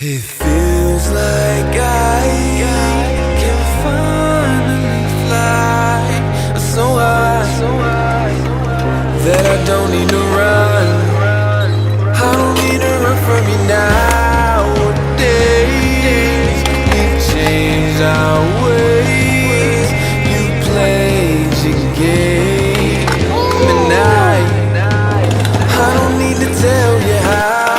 It feels like I can finally fly so high that I don't need to run. I don't need to run from you nowadays. We've changed our ways. You played your game, and I don't need to tell you how.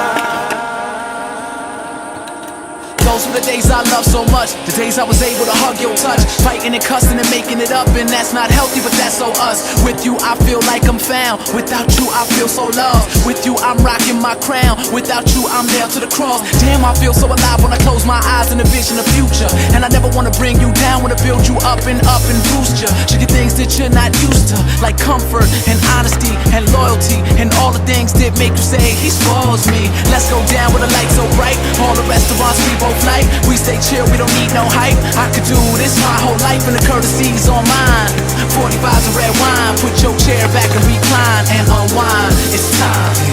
Those were the days I loved so much, the days I was able to hug your touch, fighting and cussing and making it up, and that's not healthy, but that's so us. With you I feel like I'm found, without you I feel so loved. With you I'm rocking my crown, without you I'm nailed to the cross. Damn, I feel so alive when I close my eyes and envision the future. And I never wanna bring you down, wanna build you up and boost you. Show you things that you're not used to, like comfort and honesty and loyalty, and all the things that make you say he spoils me. Let's go down with a light so bright, all the restaurants we both like. We stay chill, we don't need no hype. I could do this my whole life and the courtesy's on mine. 45's of red wine, put your chair back and recline and unwind. It's time.